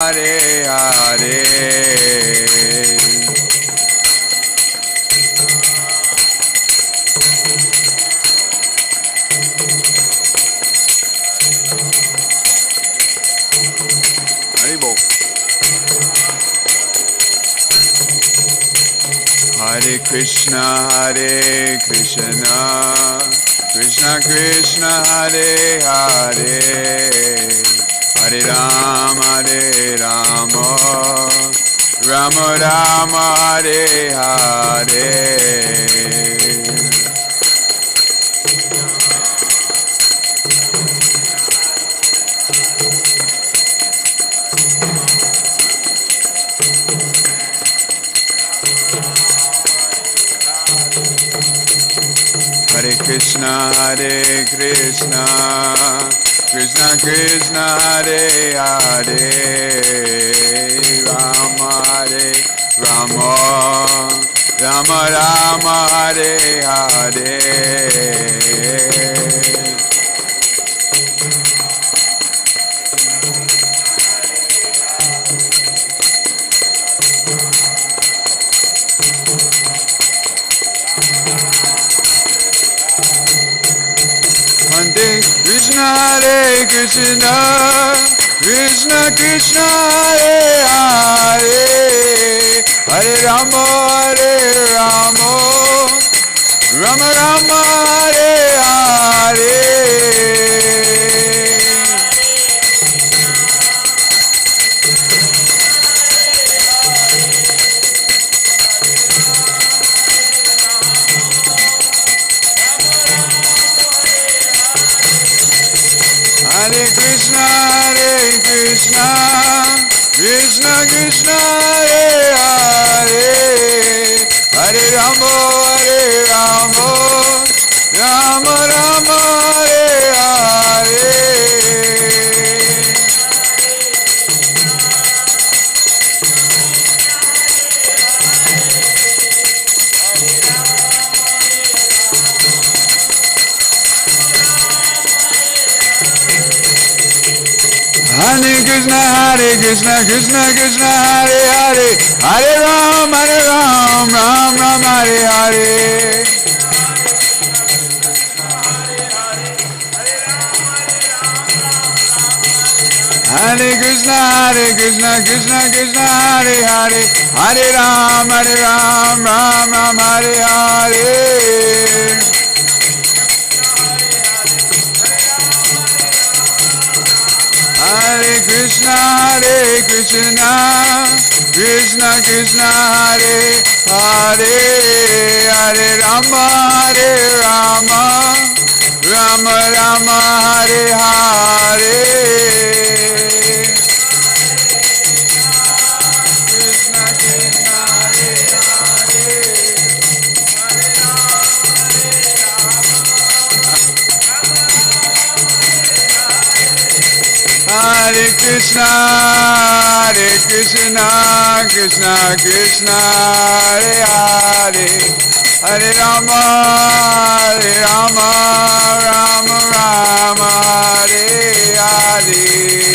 Hare Haribol. Hare Krishna, Krishna Krishna, Hare Hare, Hare Rama, Rama Rama, Hare Hare. Hare Krishna, Krishna Krishna, Hare Hare, Rama Rama, Rama Rama, Hare Hare. Hare Krishna, Krishna Krishna, Hare Hare, Hare Rama, Rama Rama, Hare Hare. Hare Krishna, Krishna Krishna, Hare Hare, Hare Rama, Rama Rama, Hare Hare. Hare Krishna, Krishna Krishna, Hare Hare, Hare Ram, Ram Ram, Hare Hare. Hare Krishna, Krishna Krishna, Hare Hare, Hare Ram, Ram Ram, Hare Hare. Hare Krishna, Krishna Krishna, Hare Hare, Hare Rama, Rama Rama, Hare Hare. Krishna Krishna, Hare Hare, Hare Krishna, Krishna Krishna, Hare Hare, Hare Rama, Rama Rama, Hare Hare.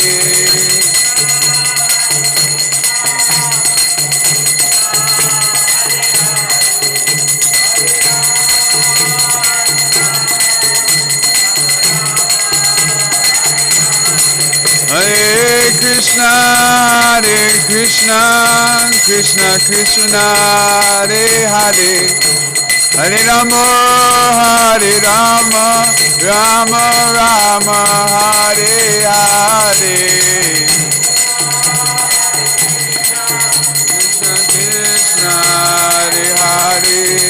Hare Krishna, Krishna Krishna, Hare Hare, Hare Rama, Rama Rama, Hare Hare. Krishna Krishna, Hare Hare.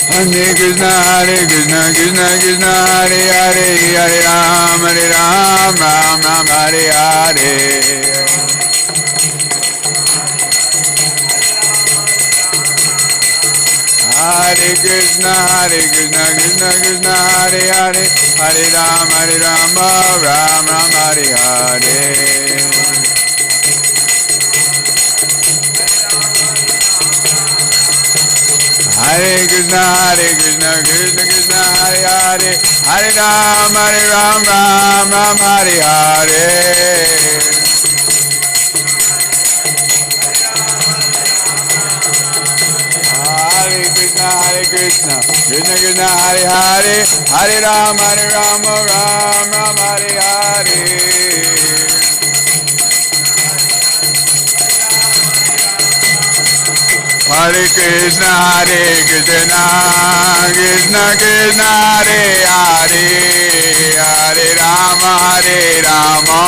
Hare Krishna, Krishna Krishna, Hare Hare, Hare Ram, Ram Ram, Hare Hare. Hare Krishna, Krishna Krishna, Hare Hare, Hare Ram, Ram Ram, Hare Hare. Hare Krishna, Krishna Krishna, Hare Hare, Hare Ram, Ram Ram, Hare Hare. Hare Krishna, Krishna Krishna, Hare Hare, Hare Ram, Ram Ram, Hare Hare. Hare Krishna, Krishna Krishna, Hare Hare, Hare Rama,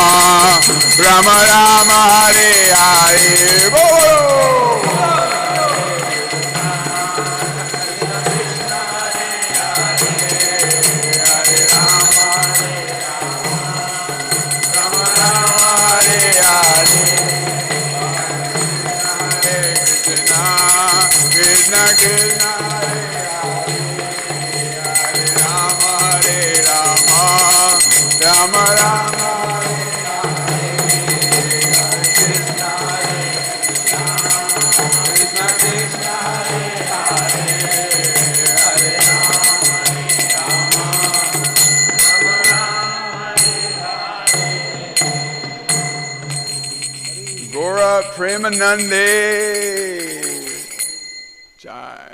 Rama Rama, Hare Hare. Krishna Krishna, Hare Rama, Rama Rama, Krishna Krishna, Hare Gora Premanande. Jai.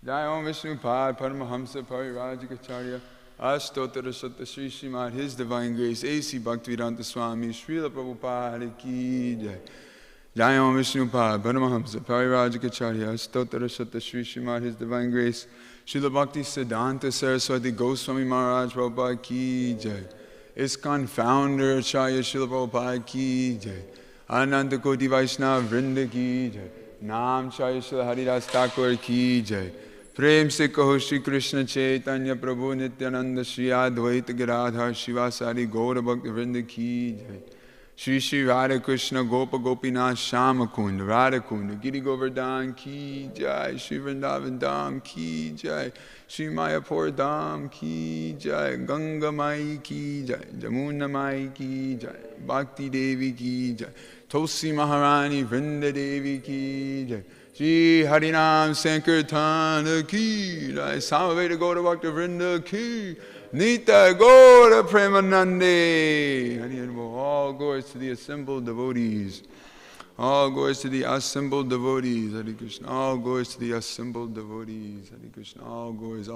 Jai Om Vishnupad Paramahamsa Parirajikacharya Astottara Satta Sri Srimad His Divine Grace A.C. Bhaktivedanta Swami Srila Prabhupada Ki Jai. Jai Om Vishnupad Paramahamsa Parirajikacharya Astottara Satta Sri Srimad His Divine Grace Srila Bhakti Siddhanta Saraswati Goswami Maharaj Prabhupada Ki Jai. Iskcon founder Acharya Srila Prabhupada Ki Jai. Ananta Koti Vaishnava Vrinda Ki Jai. Naam Chaya Shri Haridas Thakur Ki Jai. Prem se kaho Shri Krishna Chaitanya Prabhu Nityananda Shri Advaita Giradhar Shivasari Gaura Bhakta Vrinda Ki Jai. Shri Shri Radha Krishna Gopa Gopinath Shama Kunda Radha Kunda Giri Govardhan Ki Jai. Shri Vrindavan Dham Ki Jai. Shri Mayapur Dham Ki Jai. Ganga Mai Ki Jai. Jamuna Mai Ki Jai. Bhakti Devi Ki Jai. Tulsi Maharani Vrinda Devi Ki Jai. Shri Harinam Sankirtana Ki Jai. Samaveda Gaura Bhakta Vrinda Ki. Nita Gaura Premanande. All glories to the assembled devotees. All glories to the assembled devotees. Hare Krishna. All glories to the assembled devotees. Hare Krishna. All glories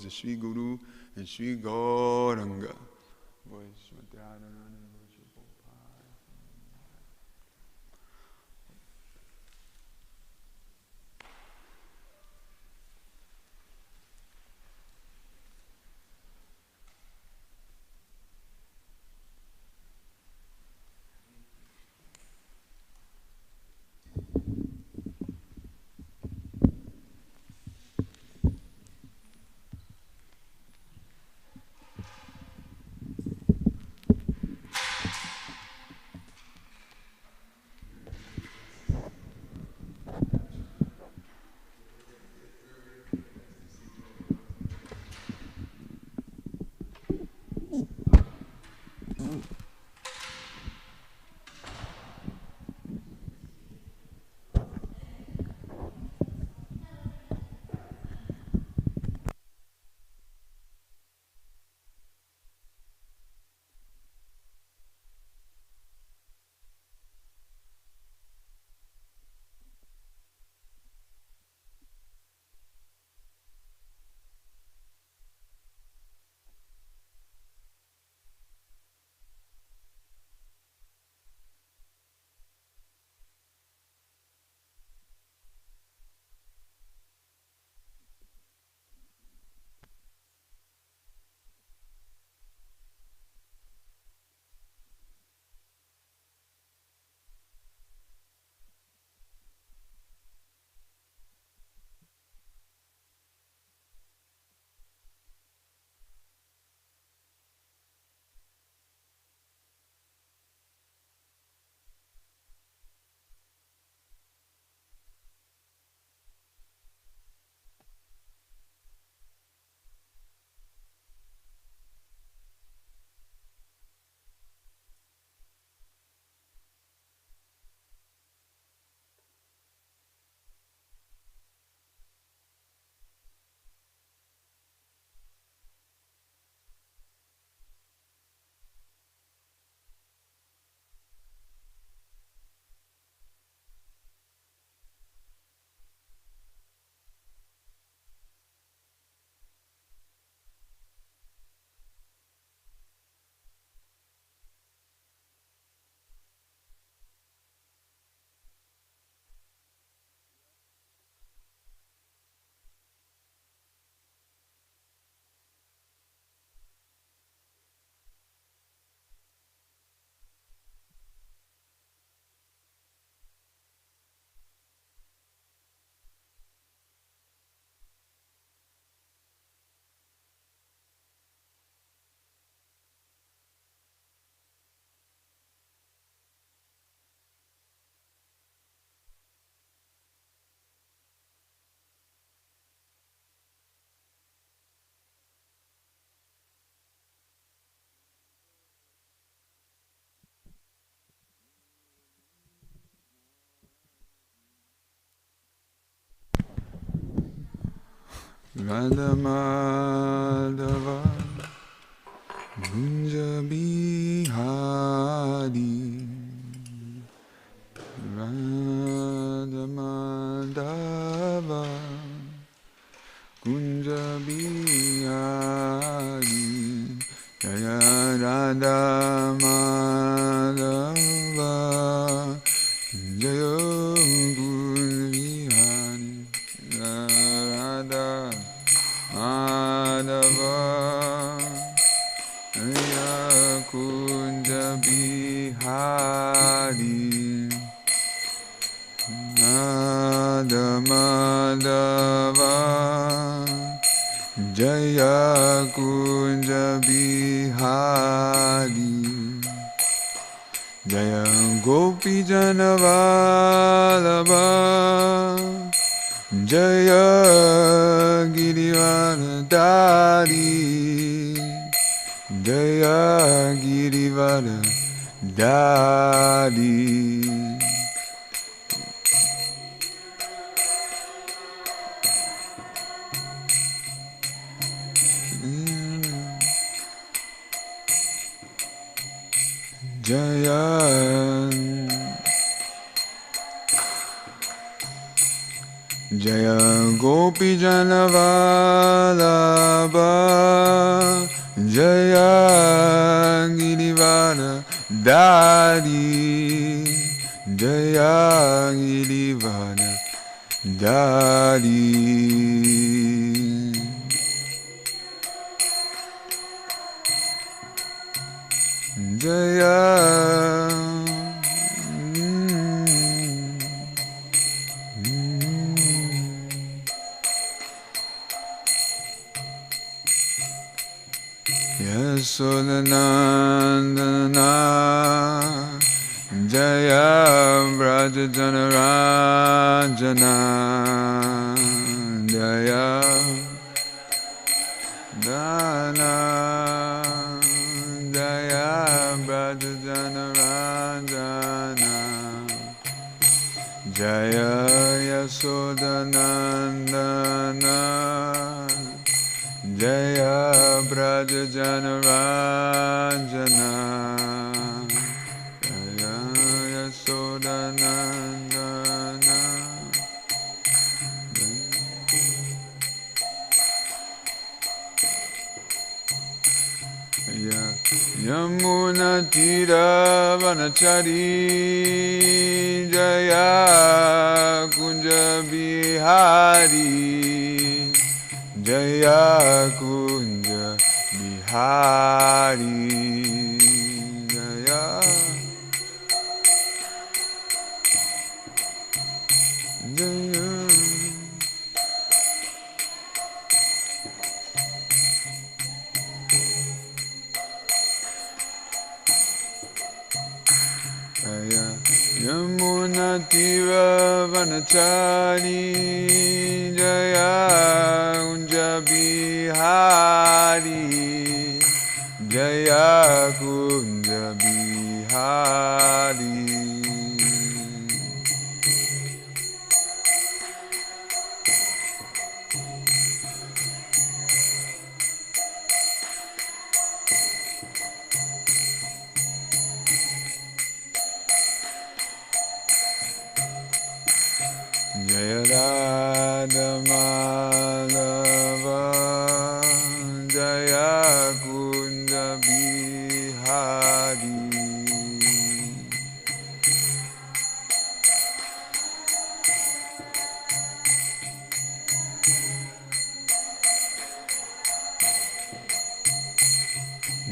to Sri Guru and Sri Gauranga. Radha Madhava Kunja Bihari Radha Madhava Kunja Bihari Jaya Radha Madhava Jaya Radha Madhava Jaya Kunja Bihari Radha Madhava Jaya Kunja Bihari Jaya Gopi Janavalabha Jaya Girivardhari Jaya Girivardhari Jaya Jaya Gopi Janavalabha Jaya Girivardhari Jaya Girivardhari Jaya Yasodanandana Jaya Braja Janaranjana Jaya Dana Jaya Braja Janaranjana Jaya Yasodanandana Jaya Braja Janaranjana Jaya Yasodanandana Yamuna Tira Vanachari Jaya Kunja Bihari Jaya Kunja Bihari Jaya Jaya Jaya Yamuna Tira Vanachari Jaya Kunja Bihari Jaya Kunja Bihari Jaya Radha Madhava Jaya Kunja Bihari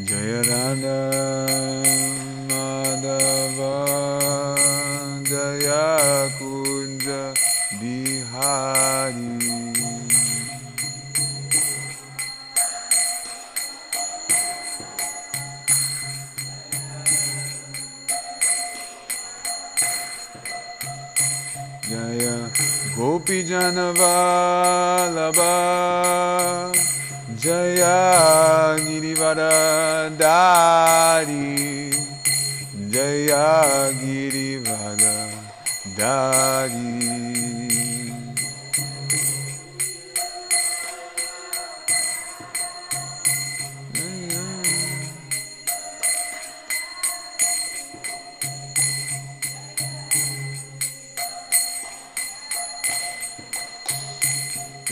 Jaya Radha Madhava Jaya Kunja Bihari Jaya Gopi Janavalabha Jaya Girivardhari Jaya Girivardhari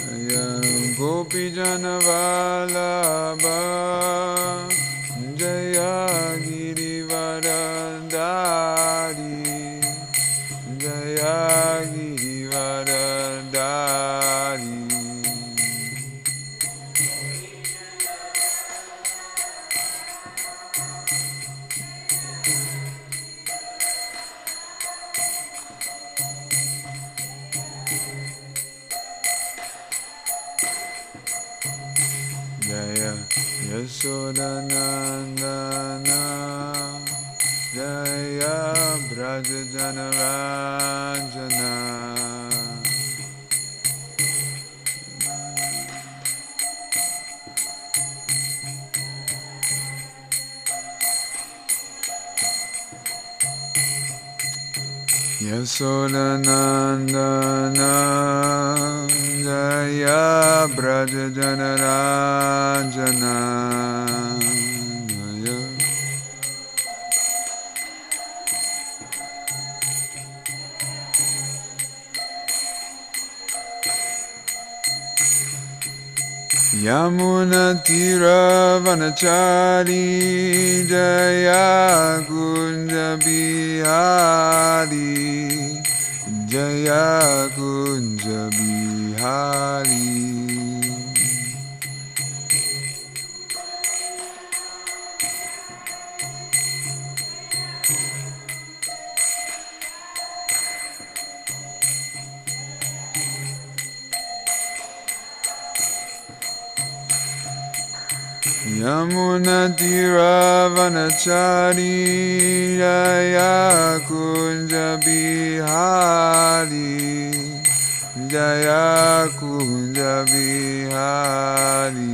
Jaya Gopijana Vallabha Jaya Girivaradari Jaya Girivaradari Jaya Yashodanandana Jaya Brajajanarajana Yashodanandana Jaya Brajajanarajana Jaya Yamuna Tira Vanachari Jaya Kunja Bihari Jaya Kunja Bihari Yamuna Tira Vanachari Jaya Kunja Bihari Jaya Kunja Bihari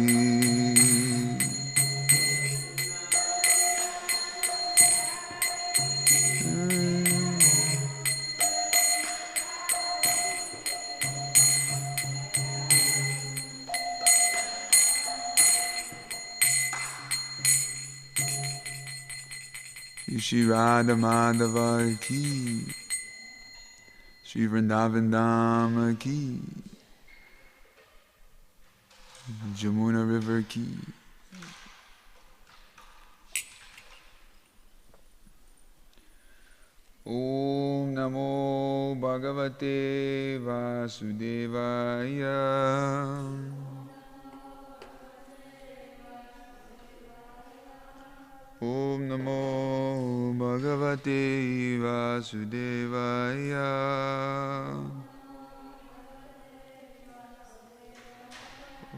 Shri Radha Madhava ki, Shri Vrindavan Dham ki, Jamuna River ki. Om Namo Bhagavate Vasudevaya. Om Namo Bhagavate Vasudevaya.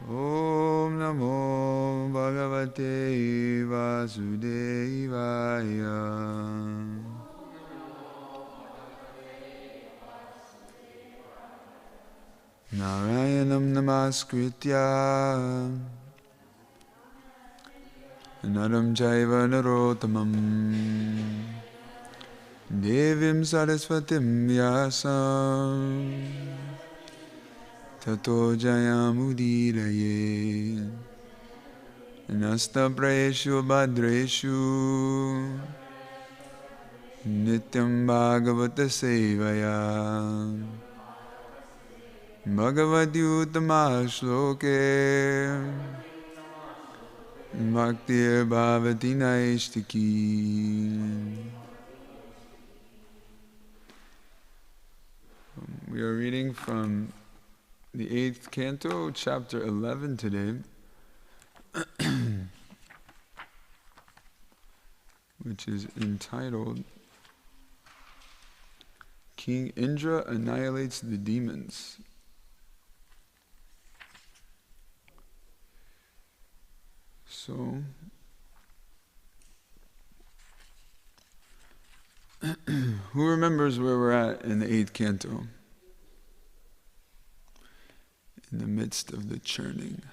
Om Namo Bhagavate Vasudevaya. Narayanam Namaskritya Naram Chaiva Narottamam Devim Saraswatim Vyasam Tato Jayamudiraye Nasta Prayeshu Bhadreshu Nityam Bhagavata Sevaya Bhagavati Uttama Shloke Bhaktir Bhavati Naishtaki. We are reading from the 8th canto, chapter 11 today, which is entitled King Indra Annihilates the Demons. So, who remembers where we're at in the 8th canto? In the midst of the churning.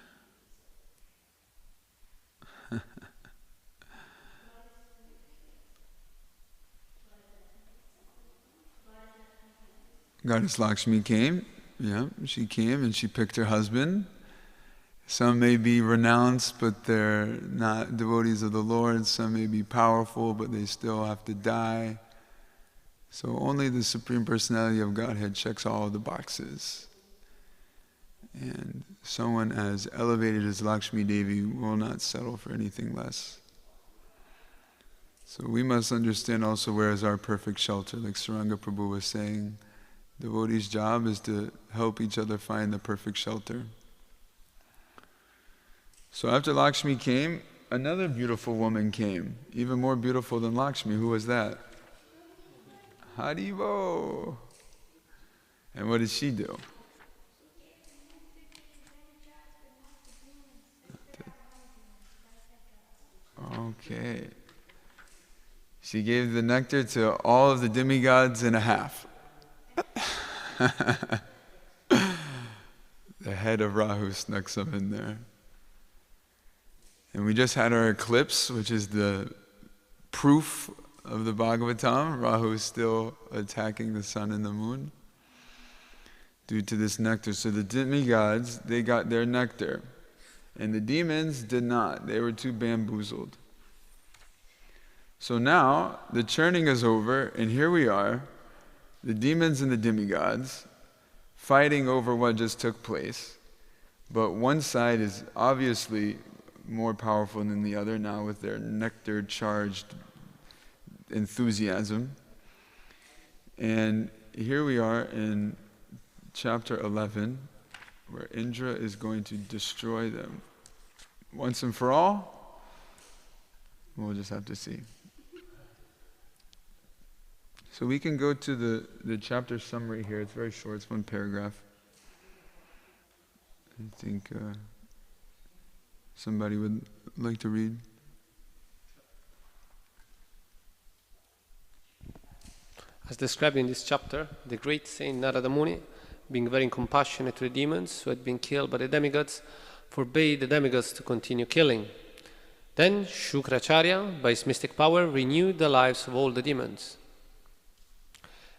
Goddess Lakshmi came. Yeah, she came and she picked her husband. Some may be renounced, but they're not devotees of the Lord. Some may be powerful, but they still have to die. So only the Supreme Personality of Godhead checks all of the boxes. And someone as elevated as Lakshmi Devi will not settle for anything less. So we must understand also where is our perfect shelter. Like Saranga Prabhu was saying, devotees' job is to help each other find the perfect shelter. So after Lakshmi came, another beautiful woman came, even more beautiful than Lakshmi. Who was that? Haribo. And what did she do? Okay. She gave the nectar to all of the demigods and a half. The head of Rahu snuck some in there. And we just had our eclipse, which is the proof of the Bhagavatam. Rahu is still attacking the sun and the moon due to this nectar. So the demigods, they got their nectar. And the demons did not. They were too bamboozled. So now, the churning is over, and here we are, the demons and the demigods, fighting over what just took place. But one side is obviously more powerful than the other now with their nectar-charged enthusiasm. And here we are in chapter 11, where Indra is going to destroy them. Once and for all, we'll just have to see. So we can go to the chapter summary here. It's very short. It's one paragraph. I think somebody would like to read. As described in this chapter, the great saint Narada Muni, being very compassionate to the demons who had been killed by the demigods, forbade the demigods to continue killing. Then Shukracharya, by his mystic power, renewed the lives of all the demons.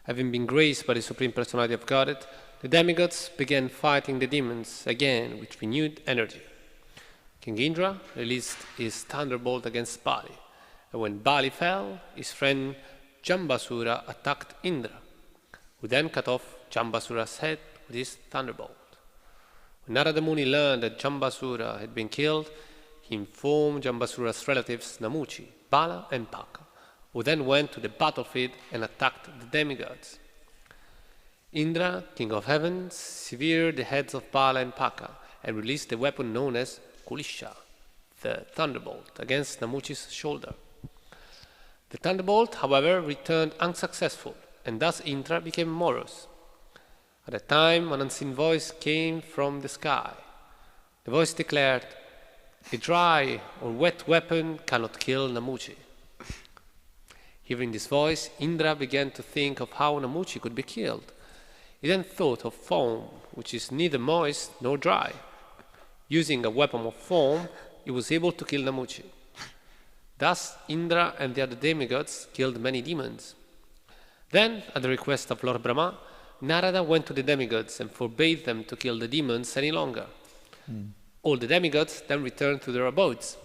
Having been graced by the Supreme Personality of Godhead, the demigods began fighting the demons again with renewed energy. King Indra released his thunderbolt against Bali, and when Bali fell, his friend Jambasura attacked Indra, who then cut off Jambasura's head with his thunderbolt. When Narada Muni learned that Jambasura had been killed, he informed Jambasura's relatives Namuchi, Bala and Paka, who then went to the battlefield and attacked the demigods. Indra, king of heaven, severed the heads of Bala and Paka and released the weapon known as Kulisha, the thunderbolt, against Namuchi's shoulder. The thunderbolt, however, returned unsuccessful, and thus Indra became morose. At that time, an unseen voice came from the sky. The voice declared, "A dry or wet weapon cannot kill Namuchi." Hearing this voice, Indra began to think of how Namuchi could be killed. He then thought of foam, which is neither moist nor dry. Using a weapon of foam, he was able to kill Namuchi. Thus, Indra and the other demigods killed many demons. Then, at the request of Lord Brahma, Narada went to the demigods and forbade them to kill the demons any longer. All the demigods then returned to their abodes.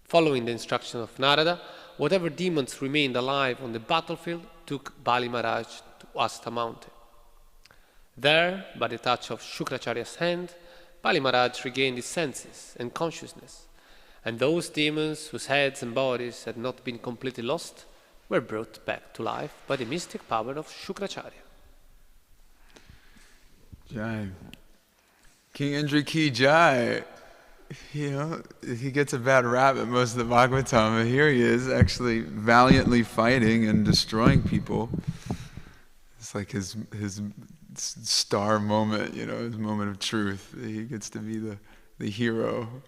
Following the instruction of Narada, whatever demons remained alive on the battlefield took Bali Maharaj to Asta mountain. There, by the touch of Shukracharya's hand, Bali Maharaj regained his senses and consciousness, and those demons whose heads and bodies had not been completely lost were brought back to life by the mystic power of Shukracharya. Jai. King Indra ki jai. You know, he gets a bad rap at most of the Bhagavatam, but here he is actually valiantly fighting and destroying people. It's like his star moment, you know, his moment of truth. He gets to be the hero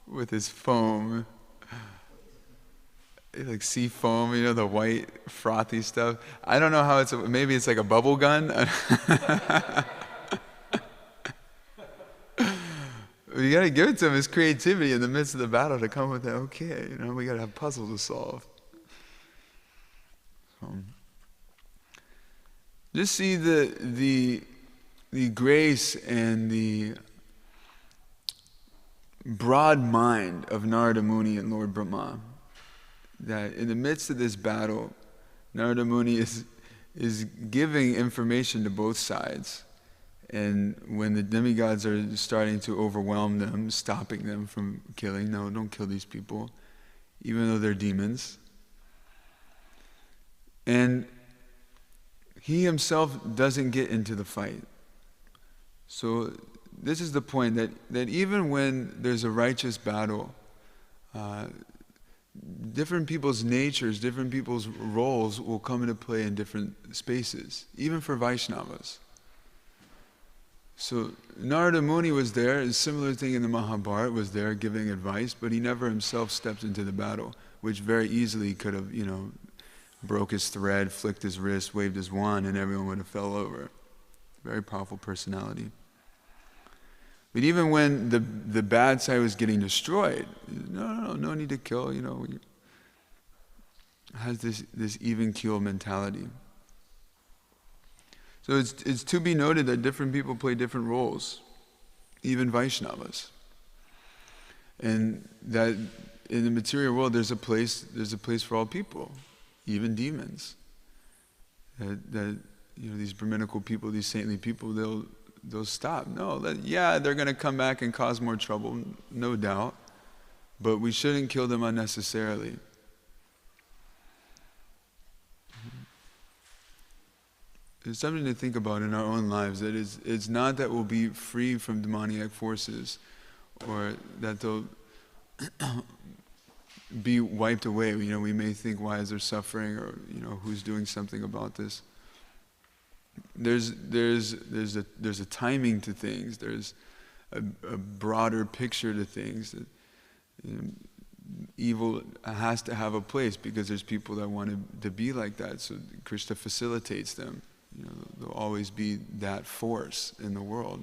with his foam. Like sea foam, you know, the white frothy stuff. I don't know how maybe it's like a bubble gun. You gotta give it to him, his creativity in the midst of the battle to come with that, okay, you know, we gotta have puzzles to solve. Just see the grace and the broad mind of Narada Muni and Lord Brahma. That in the midst of this battle, Narada Muni is giving information to both sides. And when the demigods are starting to overwhelm them, stopping them from killing, no, don't kill these people, even though they're demons. And he himself doesn't get into the fight. So this is the point, that even when there's a righteous battle, different people's natures, different people's roles will come into play in different spaces, even for Vaishnavas. So Narada Muni was there, a similar thing in the Mahabharata, was there giving advice, but he never himself stepped into the battle, which very easily could have, broke his thread, flicked his wrist, waved his wand, and everyone would have fell over. Very powerful personality. But even when the bad side was getting destroyed, no need to kill, has this even keel mentality. So it's to be noted that different people play different roles, even Vaishnavas. And that in the material world there's a place for all people, even demons. That these Brahminical people, these saintly people, they'll stop. No, they're going to come back and cause more trouble, no doubt. But we shouldn't kill them unnecessarily. It's something to think about in our own lives. That it's not that we'll be free from demoniac forces, or that they'll be wiped away. We may think, why is there suffering, or who's doing something about this? There's a timing to things. There's a broader picture to things. That, evil has to have a place because there's people that want to be like that. So Krishna facilitates them. There'll always be that force in the world.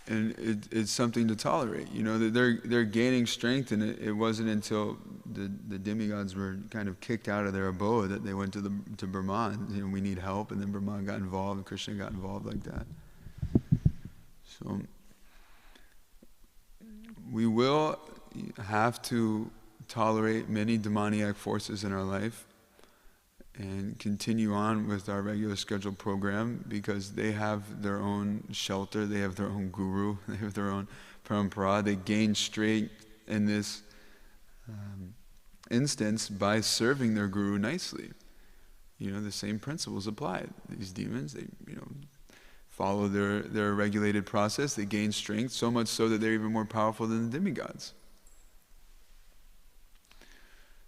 And it's something to tolerate. They're gaining strength, and it wasn't until the demigods were kind of kicked out of their abode that they went to Brahma, and we need help, and then Brahma got involved, and Krishna got involved like that. So we will have to tolerate many demoniac forces in our life and continue on with our regular scheduled program, because they have their own shelter, they have their own guru, they have their own parampara. They gain strength in this instance by serving their guru nicely. The same principles apply. These demons, they follow their regulated process, they gain strength, so much so that they're even more powerful than the demigods.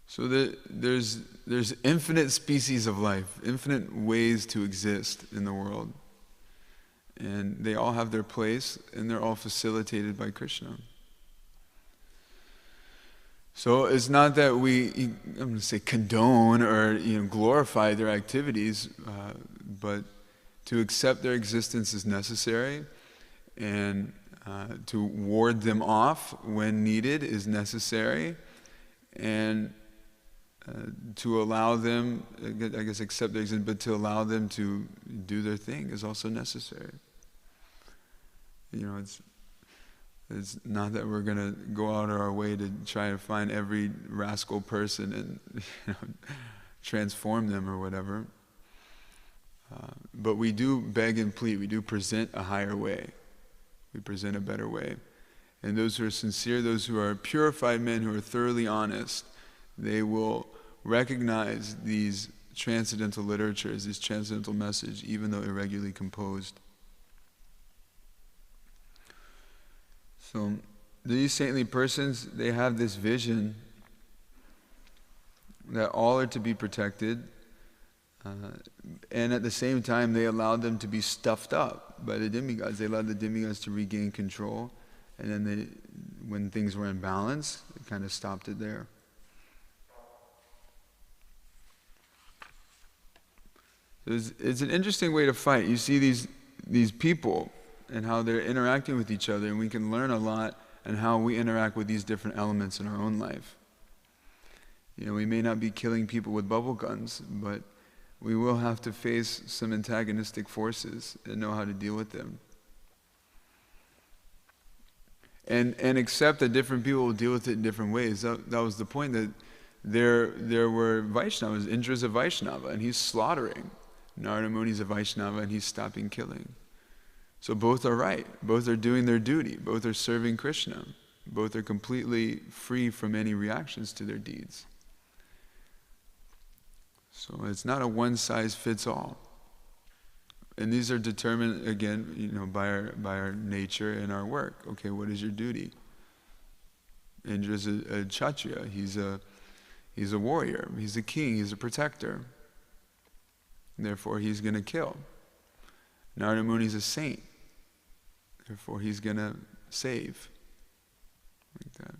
So there's infinite species of life, infinite ways to exist in the world. And they all have their place, and they're all facilitated by Krishna. So it's not that we, I'm going to say, condone or glorify their activities, but to accept their existence is necessary, and to ward them off when needed is necessary, and to allow them, I guess, accept their existence, but to allow them to do their thing is also necessary. It's not that we're going to go out of our way to try to find every rascal person and transform them or whatever. But we do beg and plead. We do present a higher way. We present a better way. And those who are sincere, those who are purified men, who are thoroughly honest, they will recognize these transcendental literatures, this transcendental message, even though irregularly composed. So these saintly persons, they have this vision that all are to be protected, and at the same time they allowed them to be stuffed up by the demigods. They allowed the demigods to regain control, and then when things were in balance, they kind of stopped it there. It's an interesting way to fight. You see these people and how they're interacting with each other, and we can learn a lot on how we interact with these different elements in our own life. We may not be killing people with bubble guns, but we will have to face some antagonistic forces and know how to deal with them. And accept that different people will deal with it in different ways. That was the point, that there were Vaishnavas. Indra's a Vaishnava, and he's slaughtering. Narada Muni is a Vaishnava and he's stopping killing. So both are right. Both are doing their duty. Both are serving Krishna. Both are completely free from any reactions to their deeds. So it's not a one-size-fits-all. And these are determined, again, by our nature and our work. Okay, what is your duty? Indra's a Kshatriya. He's a warrior. He's a king. He's a protector. Therefore, he's going to kill. Narada Muni is a saint. Therefore, he's going to save. Like that.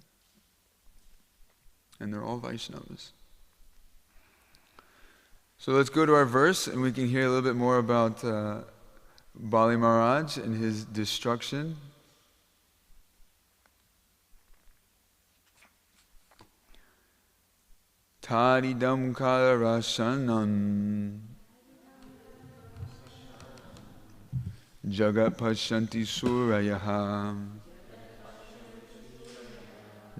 And they're all Vaishnavas. So let's go to our verse and we can hear a little bit more about Bali Maharaj and his destruction. Taridam kalarashanam Jagat Pashanti Surayaha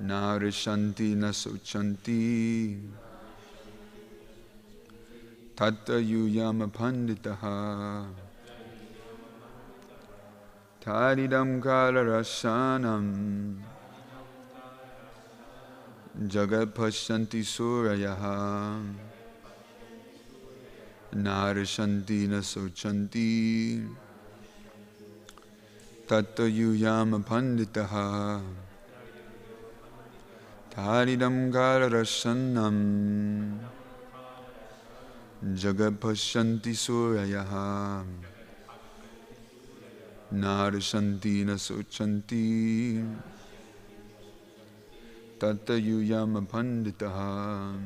Narishanti Nasuchanti Tatta Yuyama Panditaha Taridam Kalarashanam Jagat Pashanti Surayaha Narishanti Nasuchanti Tatta Yuyama Panditaha Taridam Kalarashanam Jagat Pashanti Surayaha Narishanti Nasuchanti Tatta Yuyama Panditaha.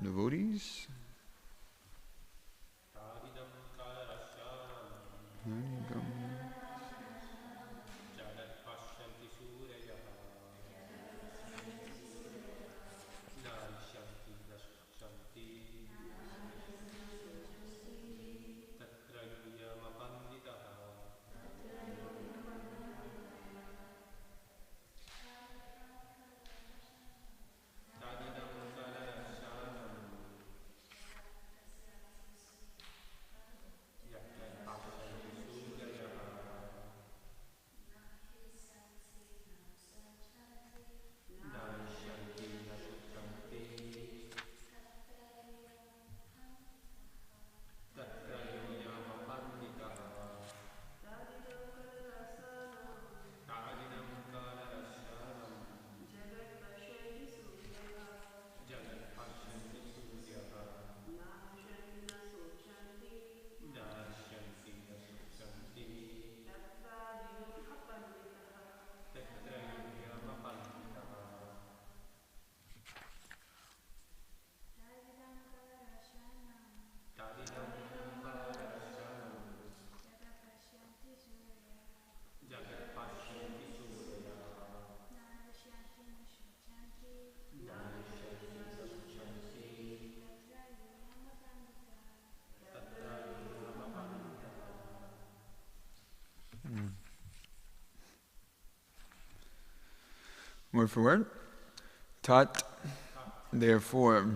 Devotees? Word for word. Tat, therefore,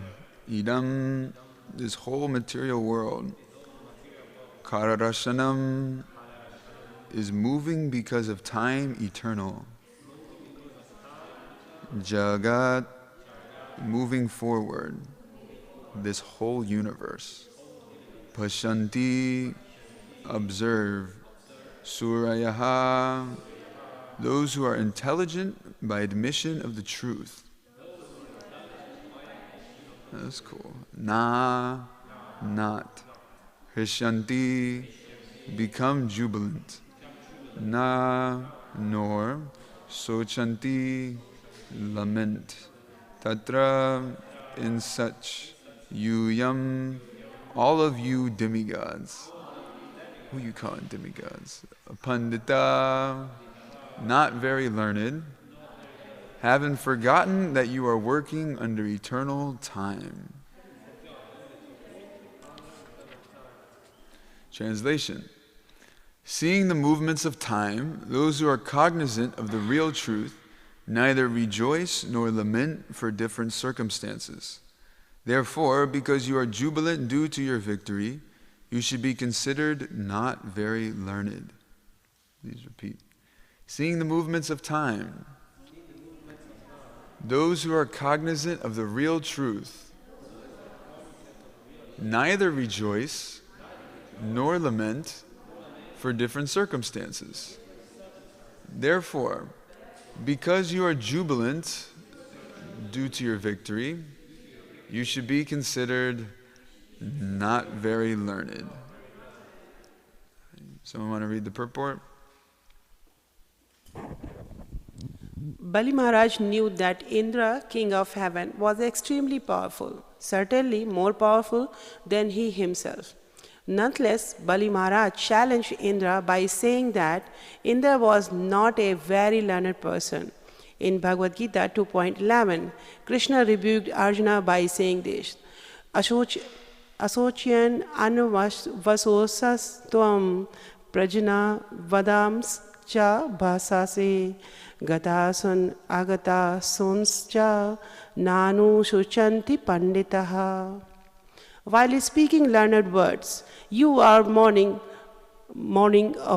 idam, this whole material world, kararashanam, is moving because of time eternal. Jagat, moving forward, this whole universe. Pashanti, observe. Surayaha, those who are intelligent by admission of the truth. That's cool. Na, not. Hrishanti, become jubilant. Na, nor. Sochanti, lament. Tatra, in such. Yuyam, all of you demigods. Who you calling demigods? Pandita, not very learned, having forgotten that you are working under eternal time. Translation. Seeing the movements of time, those who are cognizant of the real truth neither rejoice nor lament for different circumstances. Therefore, because you are jubilant due to your victory, you should be considered not very learned. Please repeat. Seeing the movements of time, those who are cognizant of the real truth neither rejoice nor lament for different circumstances. Therefore, because you are jubilant due to your victory, you should be considered not very learned. Someone want to read the purport? Bali Maharaj knew that Indra, king of heaven, was extremely powerful, certainly more powerful than he himself. Nonetheless, Bali Maharaj challenged Indra by saying that Indra was not a very learned person. In Bhagavad Gita 2.11, Krishna rebuked Arjuna by saying this, Asocyan anvasosas tvam prajana vadams cha bhasase gatasun agata sunscha nanu shuchanti panditaha. While speaking learned words, you are mourning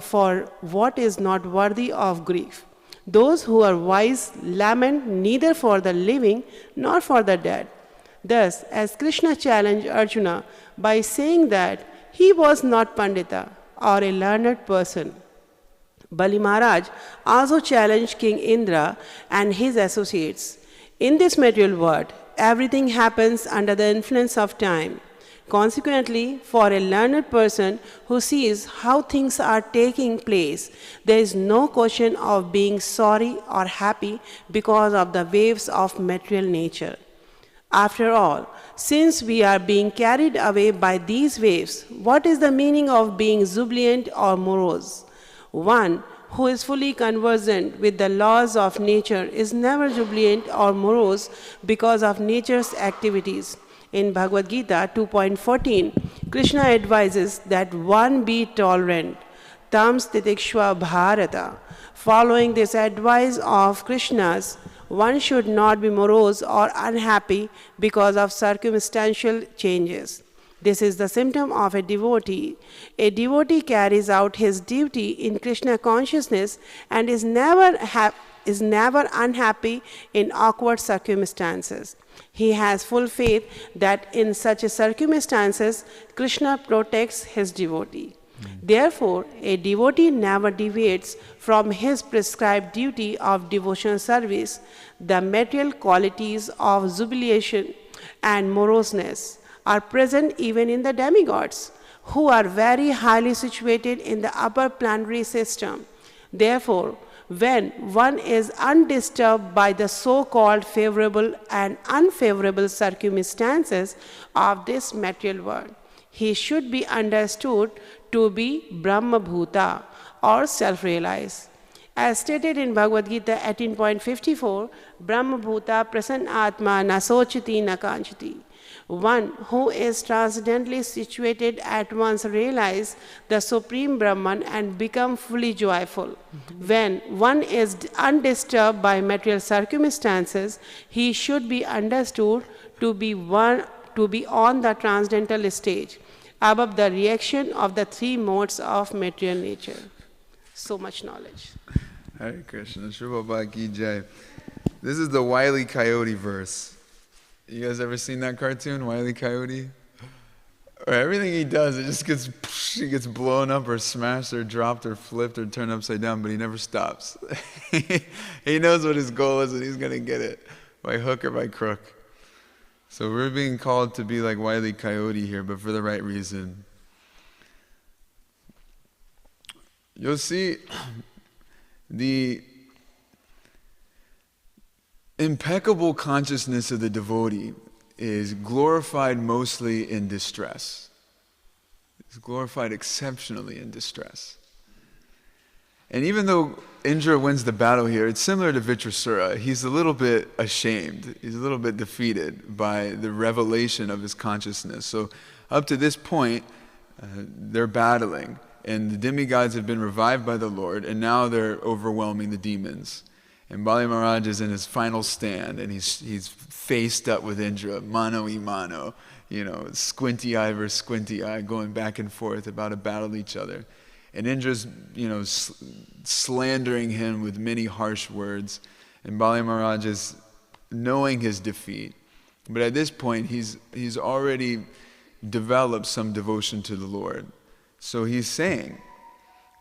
for what is not worthy of grief. Those who are wise lament neither for the living nor for the dead. Thus, as Krishna challenged Arjuna by saying that he was not Pandita or a learned person, Bali Maharaj also challenged King Indra and his associates. In this material world, everything happens under the influence of time. Consequently, for a learned person who sees how things are taking place, there is no question of being sorry or happy because of the waves of material nature. After all, since we are being carried away by these waves, what is the meaning of being jubilant or morose? One who is fully conversant with the laws of nature is never jubilant or morose because of nature's activities. In Bhagavad Gita 2.14, Krishna advises that one be tolerant. Tam stitikshva bharata. Following this advice of Krishna's, one should not be morose or unhappy because of circumstantial changes. This is the symptom of a devotee. A devotee carries out his duty in Krishna consciousness and is never unhappy in awkward circumstances. He has full faith that in such circumstances, Krishna protects his devotee. Therefore, a devotee never deviates from his prescribed duty of devotional service. The material qualities of jubilation and moroseness are present even in the demigods, who are very highly situated in the upper planetary system. Therefore, when one is undisturbed by the so-called favorable and unfavorable circumstances of this material world, he should be understood to be Brahma Bhuta or self-realized. As stated in Bhagavad Gita 18.54, Brahma Bhuta prasanna atma na sochiti na kanchati. One who is transcendently situated at once realizes the Supreme Brahman and become fully joyful. When one is undisturbed by material circumstances, he should be understood to be on the transcendental stage, above the reaction of the three modes of material nature. So much knowledge. Hare Krishna, Shri Baba Ki Jai. This is the Wile E. Coyote verse. You guys ever seen that cartoon, Wile E. Coyote? Or everything he does, he gets blown up or smashed or dropped or flipped or turned upside down, but he never stops. He knows what his goal is and he's going to get it by hook or by crook. So we're being called to be like Wile E. Coyote here, but for the right reason. You'll see the impeccable consciousness of the devotee is glorified mostly in distress. It's glorified exceptionally in distress. And even though Indra wins the battle here, it's similar to Vitrasura. He's a little bit ashamed. He's a little bit defeated by the revelation of his consciousness. So up to this point, they're battling. And the demigods have been revived by the Lord, and now they're overwhelming the demons. And Bali Maharaj is in his final stand, and he's faced up with Indra, mano y mano, squinty eye versus squinty eye, going back and forth about to battle each other. And Indra's, slandering him with many harsh words. And Bali Maharaj is knowing his defeat. But at this point, he's already developed some devotion to the Lord. So he's saying,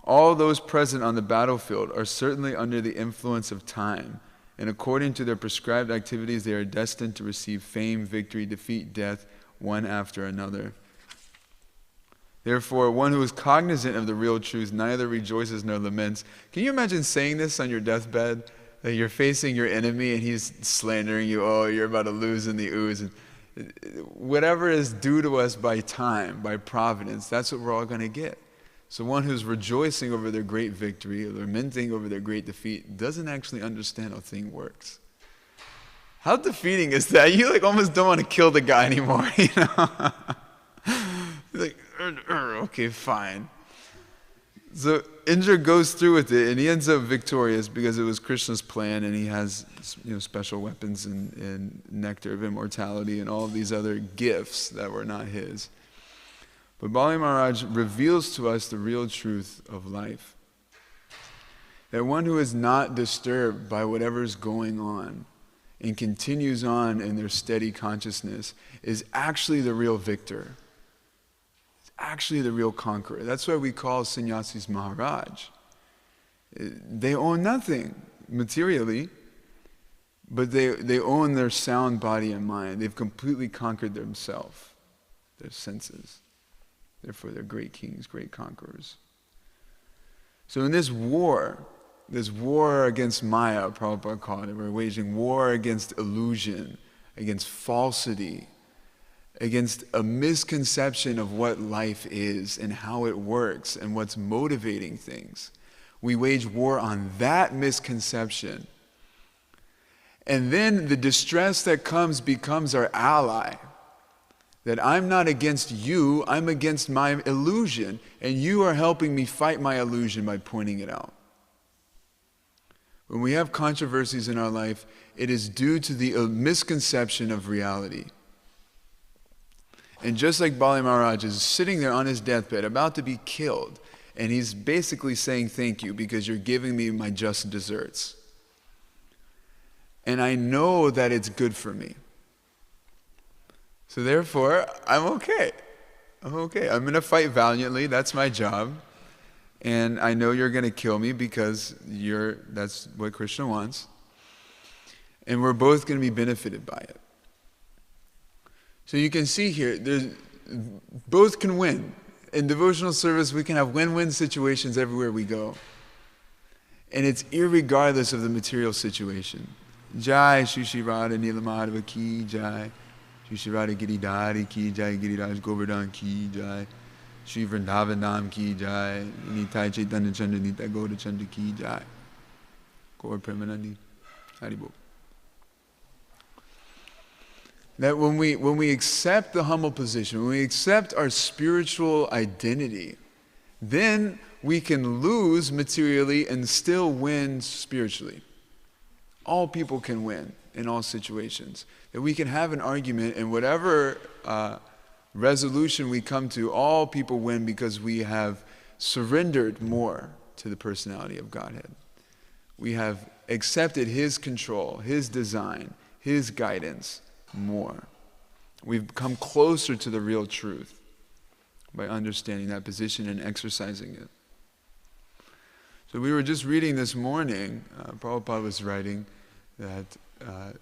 all those present on the battlefield are certainly under the influence of time, and according to their prescribed activities, they are destined to receive fame, victory, defeat, death, one after another. Therefore, one who is cognizant of the real truth neither rejoices nor laments. Can you imagine saying this on your deathbed? That you're facing your enemy and he's slandering you, oh, you're about to lose in the ooze. And whatever is due to us by time, by providence, that's what we're all going to get. So one who's rejoicing over their great victory, or lamenting over their great defeat, doesn't actually understand how a thing works. How defeating is that? You almost don't want to kill the guy anymore, You're okay, fine. So Indra goes through with it, and he ends up victorious because it was Krishna's plan, and he has special weapons and nectar of immortality and all of these other gifts that were not his. But Bali Maharaj reveals to us the real truth of life. That one who is not disturbed by whatever's going on and continues on in their steady consciousness is actually the real victor. It's actually the real conqueror. That's why we call sannyasis Maharaj. They own nothing materially, but they own their sound body and mind. They've completely conquered themselves, their senses. Therefore, they're great kings, great conquerors. So in this war against Maya, Prabhupada called it, we're waging war against illusion, against falsity, against a misconception of what life is and how it works and what's motivating things. We wage war on that misconception. And then the distress that comes becomes our ally. That I'm not against you, I'm against my illusion, and you are helping me fight my illusion by pointing it out. When we have controversies in our life, it is due to the misconception of reality. And just like Bali Maharaj is sitting there on his deathbed, about to be killed, and he's basically saying thank you because you're giving me my just desserts. And I know that it's good for me. So therefore, I'm okay. I'm going to fight valiantly. That's my job. And I know you're going to kill me because that's what Krishna wants. And we're both going to be benefited by it. So you can see here, both can win. In devotional service, we can have win-win situations everywhere we go. And it's irregardless of the material situation. Jai Shri Shri Radha Nilamadhava Ki Jai. Shri Radha Giridhari Ki Jai, Giriraj Govardhan Ki Jai, Shri Vrindavan Dham Ki Jai, Nitai Chaitanya Chandra Nitai Gaura Chandra Ki Jai, Gaur Premanandi, Haribol. That when we accept the humble position, when we accept our spiritual identity, then we can lose materially and still win spiritually. All people can win in all situations. That we can have an argument, and whatever resolution we come to, all people win because we have surrendered more to the personality of Godhead. We have accepted His control, His design, His guidance more. We've come closer to the real truth by understanding that position and exercising it. So we were just reading this morning, Prabhupada was writing that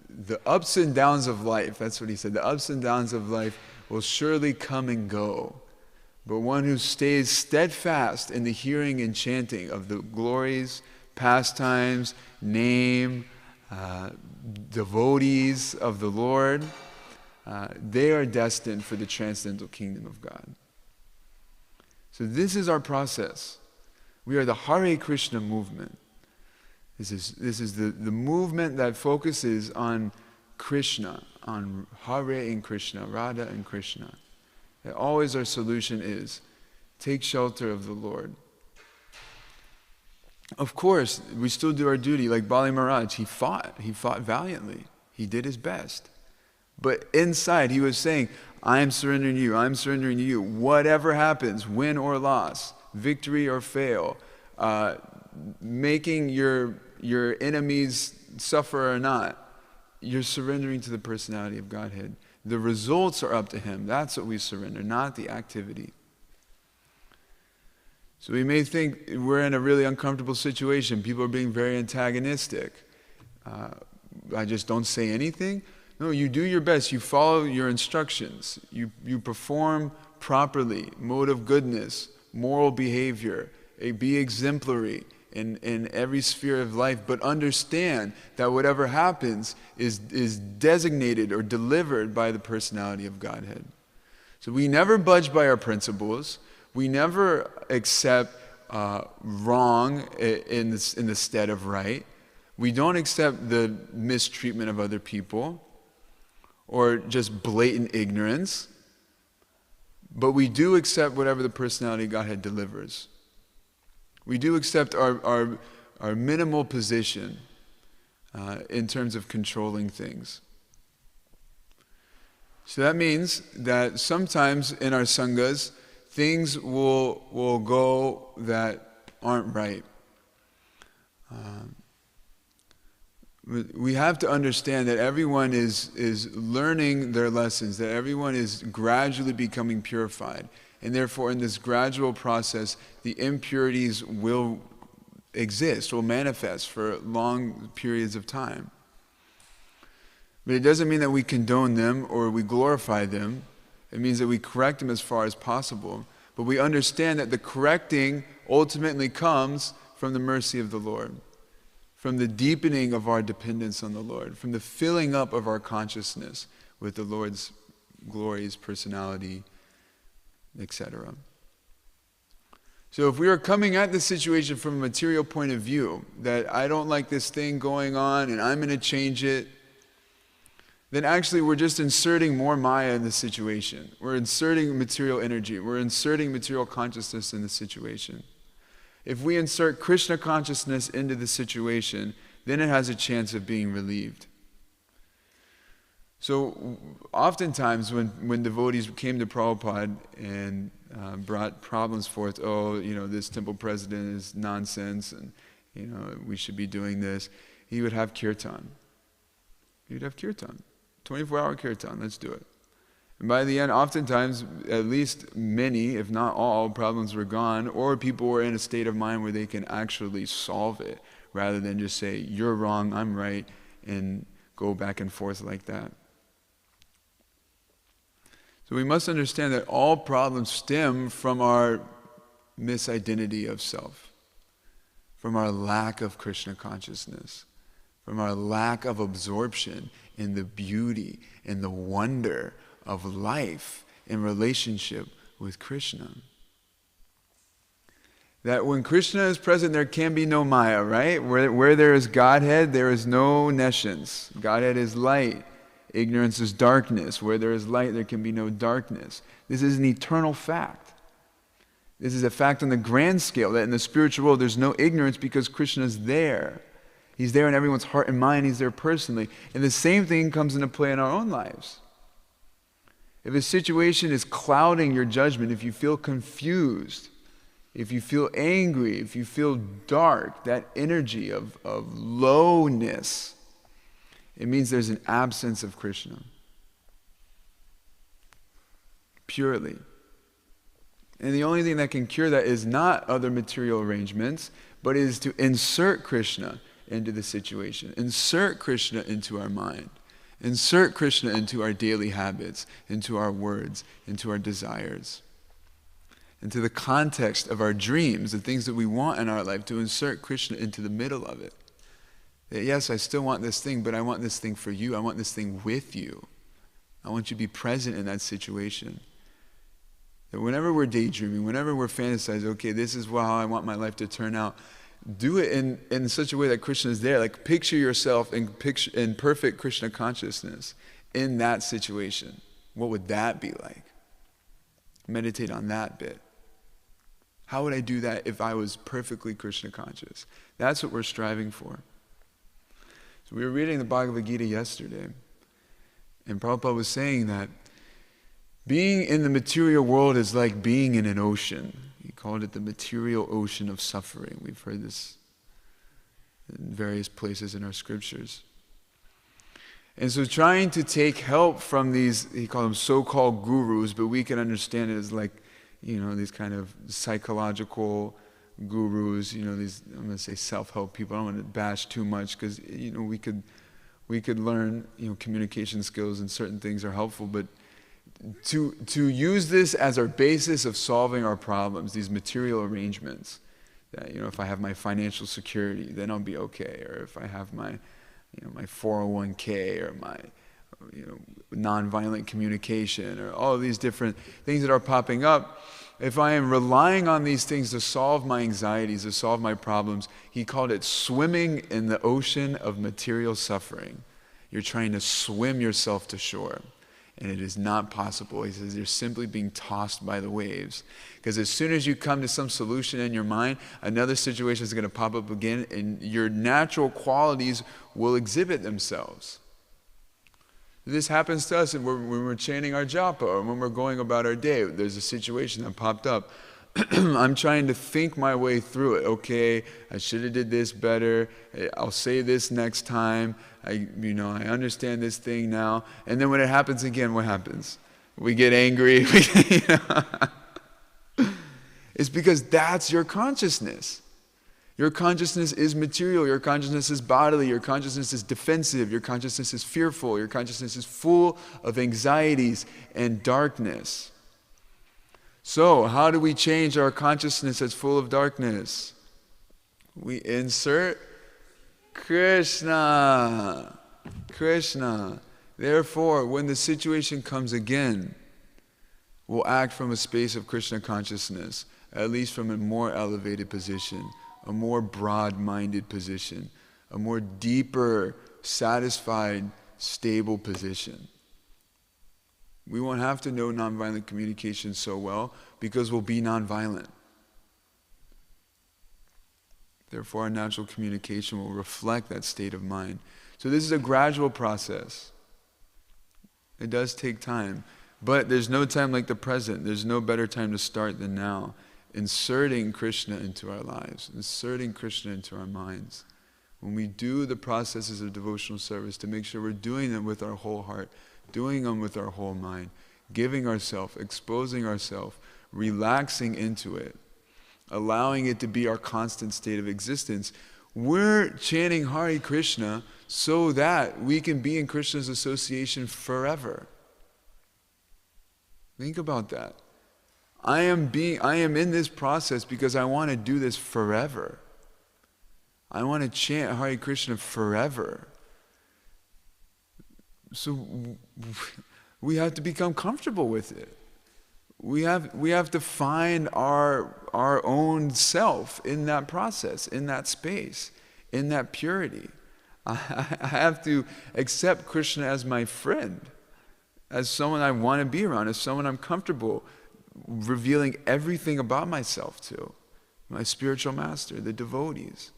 the ups and downs of life, that's what he said, the ups and downs of life will surely come and go. But one who stays steadfast in the hearing and chanting of the glories, pastimes, name, devotees of the Lord, they are destined for the transcendental kingdom of God. So this is our process. We are the Hare Krishna movement. This is the movement that focuses on Krishna, on Hare and Krishna, Radha and Krishna. That always our solution is, take shelter of the Lord. Of course, we still do our duty. Like Bali Maharaj, he fought valiantly. He did his best. But inside, he was saying, I am surrendering to you, I'm surrendering to you. Whatever happens, win or loss, victory or fail, making your enemies suffer or not, you're surrendering to the personality of Godhead. The results are up to him. That's what we surrender, not the activity. So we may think we're in a really uncomfortable situation. People are being very antagonistic. I just don't say anything. No, you do your best. You follow your instructions. You perform properly, mode of goodness, moral behavior, be exemplary in every sphere of life, but understand that whatever happens is designated or delivered by the personality of Godhead. So we never budge by our principles. We never accept wrong in the stead of right. We don't accept the mistreatment of other people or just blatant ignorance. But we do accept whatever the personality of Godhead delivers. We do accept our minimal position in terms of controlling things. So that means that sometimes in our sanghas, things will go that aren't right. We have to understand that everyone is learning their lessons, that everyone is gradually becoming purified. And therefore, in this gradual process, the impurities will exist, will manifest for long periods of time. But it doesn't mean that we condone them or we glorify them. It means that we correct them as far as possible. But we understand that the correcting ultimately comes from the mercy of the Lord, from the deepening of our dependence on the Lord, from the filling up of our consciousness with the Lord's glories, personality, etc. So if we are coming at the situation from a material point of view, that I don't like this thing going on and I'm going to change it, then actually we're just inserting more Maya in the situation. We're inserting material energy. We're inserting material consciousness in the situation. If we insert Krishna consciousness into the situation, then it has a chance of being relieved. So oftentimes when devotees came to Prabhupada and brought problems forth, this temple president is nonsense and we should be doing this, he would have kirtan. He would have kirtan. 24-hour kirtan, let's do it. And by the end, oftentimes, at least many, if not all, problems were gone, or people were in a state of mind where they can actually solve it, rather than just say, you're wrong, I'm right, and go back and forth like that. So we must understand that all problems stem from our misidentity of self, from our lack of Krishna consciousness, from our lack of absorption in the beauty and the wonder of life in relationship with Krishna. That when Krishna is present, there can be no Maya, right? Where there is Godhead, there is no nescience. Godhead is light. Ignorance is darkness. Where there is light, there can be no darkness. This is an eternal fact. This is a fact on the grand scale, that in the spiritual world there's no ignorance because Krishna is there. He's there in everyone's heart and mind. He's there personally. And the same thing comes into play in our own lives. If a situation is clouding your judgment, if you feel confused, if you feel angry, if you feel dark, that energy of lowness, it means there's an absence of Krishna. Purely. And the only thing that can cure that is not other material arrangements, but is to insert Krishna into the situation. Insert Krishna into our mind. Insert Krishna into our daily habits, into our words, into our desires. Into the context of our dreams, the things that we want in our life, to insert Krishna into the middle of it. That yes, I still want this thing, but I want this thing for you. I want this thing with you. I want you to be present in that situation. That whenever we're daydreaming, whenever we're fantasizing, okay, this is how I want my life to turn out, do it in such a way that Krishna is there. Like picture yourself in perfect Krishna consciousness in that situation. What would that be like? Meditate on that bit. How would I do that if I was perfectly Krishna conscious? That's what we're striving for. So we were reading the Bhagavad Gita yesterday, and Prabhupada was saying that being in the material world is like being in an ocean. He called it the material ocean of suffering. We've heard this in various places in our scriptures. And so trying to take help from these, he called them so-called gurus, but we can understand it as like, these kind of psychological gurus, these, I'm going to say self-help people. I don't want to bash too much because, we could learn, communication skills and certain things are helpful, but to use this as our basis of solving our problems, these material arrangements, that, if I have my financial security, then I'll be okay, or if I have my, my 401k, or my, nonviolent communication, or all of these different things that are popping up, if I am relying on these things to solve my anxieties, to solve my problems, he called it swimming in the ocean of material suffering. You're trying to swim yourself to shore. And it is not possible. He says you're simply being tossed by the waves. Because as soon as you come to some solution in your mind, another situation is going to pop up again, and your natural qualities will exhibit themselves. This happens to us when we're chanting our japa, or when we're going about our day. There's a situation that popped up. I'm trying to think my way through it. Okay, I should have did this better. I'll say this next time. I understand this thing now. And then when it happens again, what happens? We get angry. It's because that's your consciousness. Your consciousness is material. Your consciousness is bodily. Your consciousness is defensive. Your consciousness is fearful. Your consciousness is full of anxieties and darkness. So, how do we change our consciousness that's full of darkness? We insert Krishna. Krishna. Therefore, when the situation comes again, we'll act from a space of Krishna consciousness, at least from a more elevated position, a more broad-minded position, a more deeper, satisfied, stable position. We won't have to know nonviolent communication so well because we'll be nonviolent. Therefore, our natural communication will reflect that state of mind. So this is a gradual process. It does take time. But there's no time like the present. There's no better time to start than now. Inserting Krishna into our lives. Inserting Krishna into our minds. When we do the processes of devotional service, to make sure we're doing them with our whole heart, doing them with our whole mind, giving ourselves, exposing ourselves, relaxing into it, allowing it to be our constant state of existence. We're chanting Hare Krishna so that we can be in Krishna's association forever. Think about that. I am in this process because I want to do this forever. I want to chant Hare Krishna forever. So we have to become comfortable with it. We have to find our own self in that process, in that space, in that purity. I have to accept Krishna as my friend, as someone I want to be around, as someone I'm comfortable revealing everything about myself to, my spiritual master, the devotees.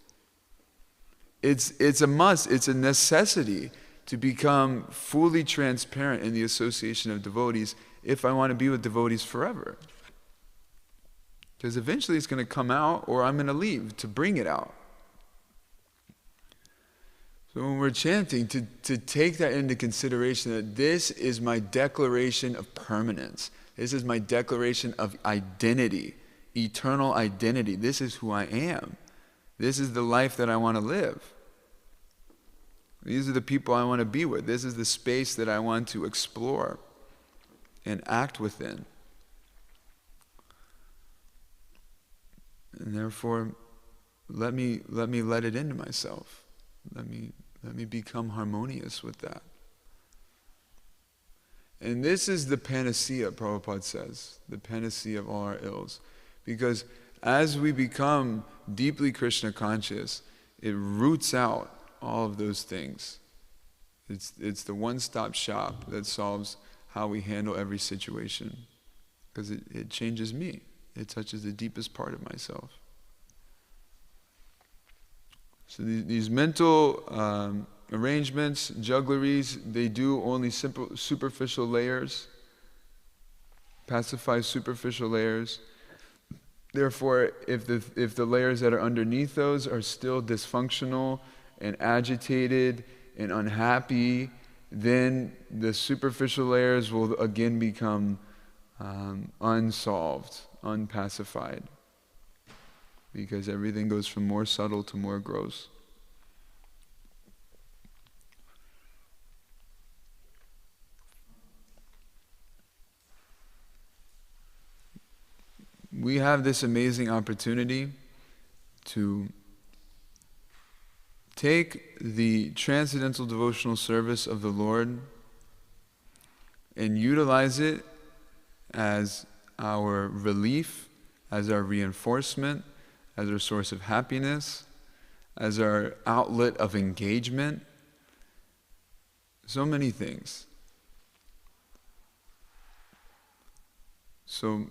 It's a must, it's a necessity to become fully transparent in the association of devotees if I want to be with devotees forever. Because eventually it's going to come out, or I'm going to leave to bring it out. So when we're chanting, to take that into consideration, that this is my declaration of permanence. This is my declaration of identity, eternal identity. This is who I am. This is the life that I want to live. These are the people I want to be with. This is the space that I want to explore and act within. And therefore, let me let it into myself. Let me become harmonious with that. And this is the panacea, Prabhupada says, the panacea of all our ills. Because as we become deeply Krishna conscious, it roots out all of those things. It's the one-stop shop that solves how we handle every situation. Because it changes me. It touches the deepest part of myself. So these mental arrangements, juggleries, they do only superficial layers, pacify superficial layers. Therefore, if the layers that are underneath those are still dysfunctional and agitated and unhappy, then the superficial layers will again become unsolved, unpacified, because everything goes from more subtle to more gross. We have this amazing opportunity to take the transcendental devotional service of the Lord and utilize it as our relief, as our reinforcement, as our source of happiness, as our outlet of engagement. So many things. So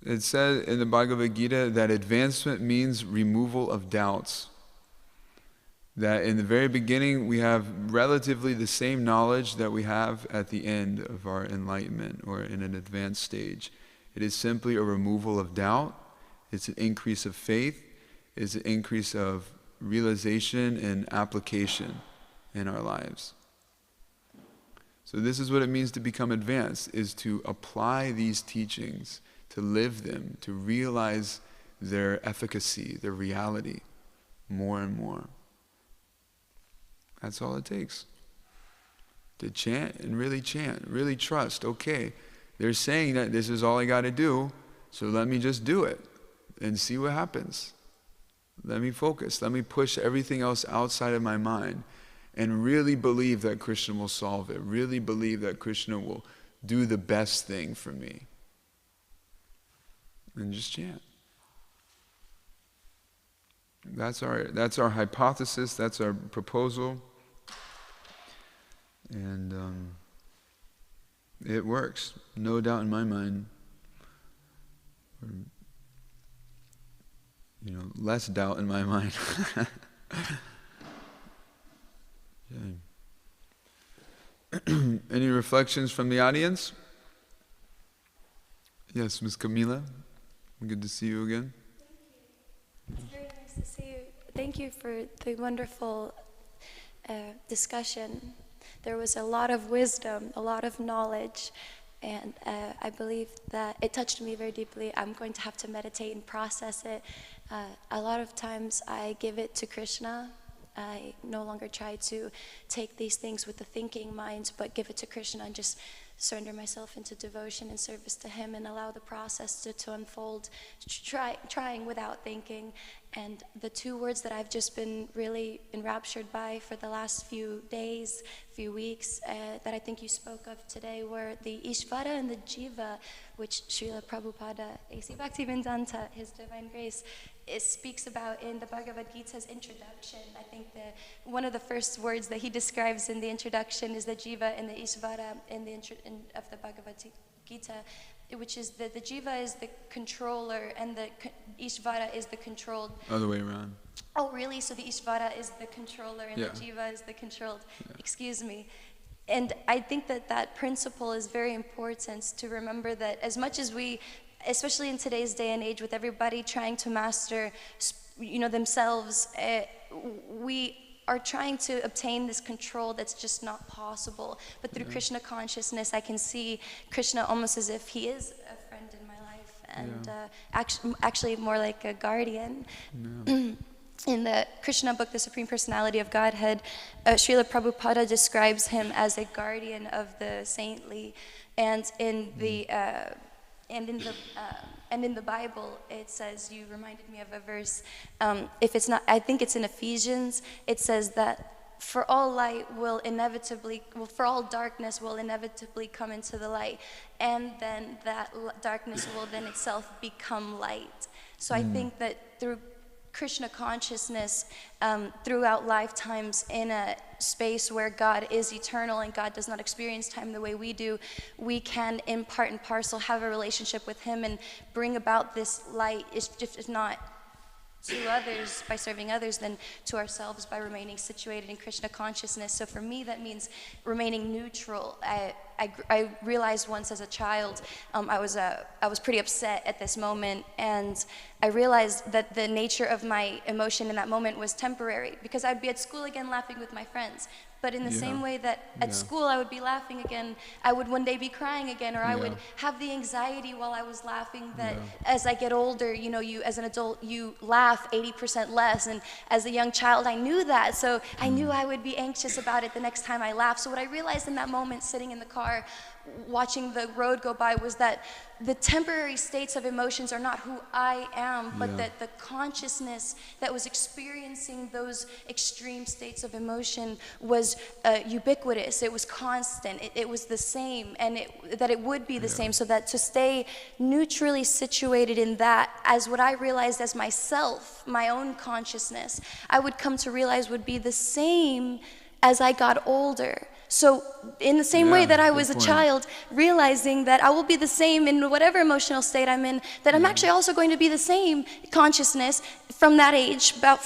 it says in the Bhagavad Gita that advancement means removal of doubts. That in the very beginning we have relatively the same knowledge that we have at the end of our enlightenment or in an advanced stage. It is simply a removal of doubt. It's an increase of faith. It's an increase of realization and application in our lives. So this is what it means to become advanced, is to apply these teachings, to live them, to realize their efficacy, their reality, more and more. That's all it takes. To chant and really trust, okay, they're saying that this is all I got to do, so let me just do it and see what happens. Let me focus, let me push everything else outside of my mind and really believe that Krishna will solve it, really believe that Krishna will do the best thing for me. And just chant. That's our hypothesis, that's our proposal. And it works, no doubt in my mind. Or, less doubt in my mind. Okay. Any reflections from the audience? Yes, Ms. Camila. Good to see you again. Thank you. It's very nice to see you. Thank you for the wonderful discussion. There was a lot of wisdom, a lot of knowledge, and I believe that it touched me very deeply. I'm going to have to meditate and process it. A lot of times I give it to Krishna. I no longer try to take these things with the thinking mind, but give it to Krishna and just surrender myself into devotion and service to Him and allow the process to unfold, trying without thinking. And the two words that I've just been really enraptured by for the last few days, few weeks, that I think you spoke of today were the Ishvara and the Jiva, which Srila Prabhupada, A.C. Bhaktivedanta, His Divine Grace, it speaks about in the Bhagavad Gita's introduction. I think one of the first words that he describes in the introduction is the Jiva and the Ishvara of the Bhagavad Gita, which is that the Jiva is the controller and the Ishvara is the controlled. Other way around. Oh, really? So the Ishvara is the controller and the Jiva is the controlled. Yeah. Excuse me. And I think that principle is very important to remember, that as much as we, especially in today's day and age with everybody trying to master, themselves, we are trying to obtain this control that's just not possible. But through Krishna consciousness, I can see Krishna almost as if he is a friend in my life, and actually more like a guardian. Yeah. In the Krishna book, The Supreme Personality of Godhead, Srila Prabhupada describes him as a guardian of the saintly, and in the Bible, it says, you reminded me of a verse, if it's not, I think it's in Ephesians, it says that for all darkness will inevitably come into the light, and then that darkness will then itself become light. So I think that through Krishna consciousness throughout lifetimes in a space where God is eternal and God does not experience time the way we do, we can in part and parcel have a relationship with Him and bring about this light, if not to others by serving others, then to ourselves by remaining situated in Krishna consciousness. So for me, that means remaining neutral. I realized once as a child, I was pretty upset at this moment, and I realized that the nature of my emotion in that moment was temporary, because I'd be at school again laughing with my friends. But in the same way that at school I would be laughing again, I would one day be crying again, or I would have the anxiety while I was laughing that as I get older, you as an adult, you laugh 80% less. And as a young child, I knew that. So I knew I would be anxious about it the next time I laughed. So what I realized in that moment, sitting in the car, watching the road go by, was that the temporary states of emotions are not who I am, but that the consciousness that was experiencing those extreme states of emotion was ubiquitous. It was constant. It was the same, and that it would be the same. So that to stay neutrally situated in that, as what I realized as myself, my own consciousness, I would come to realize would be the same as I got older. So in the same way that I was a child, realizing that I will be the same in whatever emotional state I'm in, that I'm actually also going to be the same consciousness from that age, about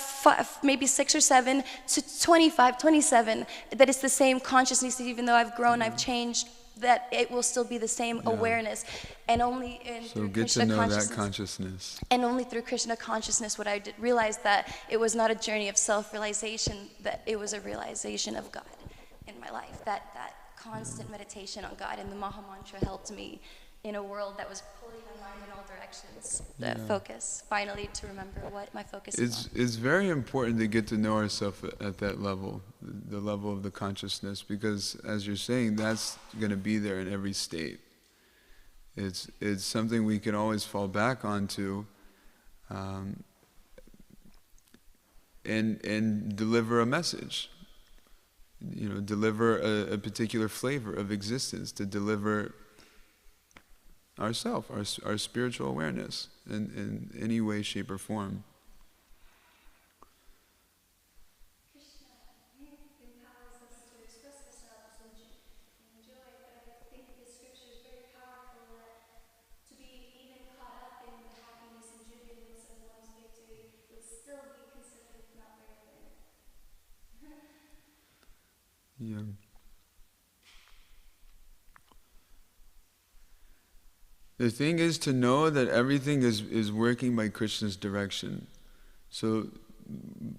maybe 6 or 7 to 25, 27, that it's the same consciousness, even though I've grown, I've changed, that it will still be the same awareness. And only through Krishna consciousness. And only through Krishna consciousness would I realize that it was not a journey of self-realization, that it was a realization of God in my life. That constant meditation on God and the Maha Mantra helped me in a world that was pulling my mind in all directions. The focus, finally, to remember what my focus is on. It's very important to get to know ourselves at that level, the level of the consciousness, because as you're saying, that's going to be there in every state. It's something we can always fall back onto, and deliver a message. Deliver a particular flavor of existence, to deliver ourself, our spiritual awareness in any way, shape, or form. Krishna empowers us to express ourselves and enjoy, but I think this scripture is very powerful, that to be even caught up in the happiness and jubilance of one's victory would still be considered not very good. Yeah. The thing is to know that everything is working by Krishna's direction. So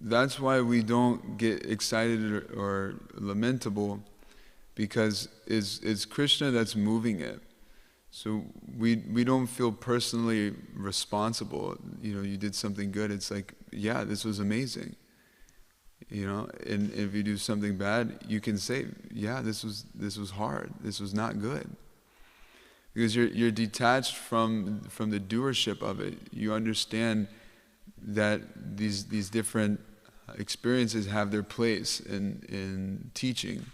that's why we don't get excited or lamentable, because it's Krishna that's moving it. So we don't feel personally responsible. You did something good, it's like, yeah, this was amazing. And if you do something bad, you can say, yeah, this was hard, this was not good. Because you're detached from the doership of it. You understand that these different experiences have their place in teaching.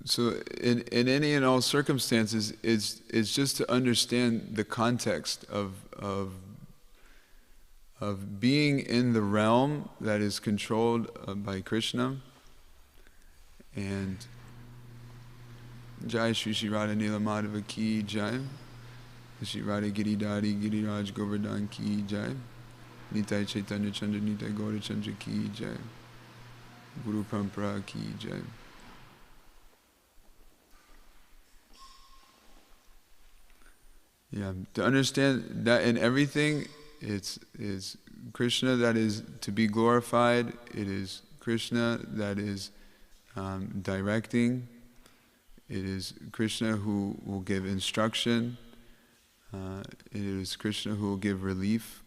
So in any and all circumstances, it's just to understand the context of being in the realm that is controlled by Krishna. And Jai Shri Shri Radha Nila Madhava Ki Jai, Shri Radha Giridhari Giriraj Govardhan Ki Jai, Nitai Chaitanya Chandra Nitai Gaura Chandra Ki Jai, Guru Parampara Ki Jai. Yeah, to understand that in everything, it's Krishna that is to be glorified. It is Krishna that is directing. It is Krishna who will give instruction. It is Krishna who will give relief.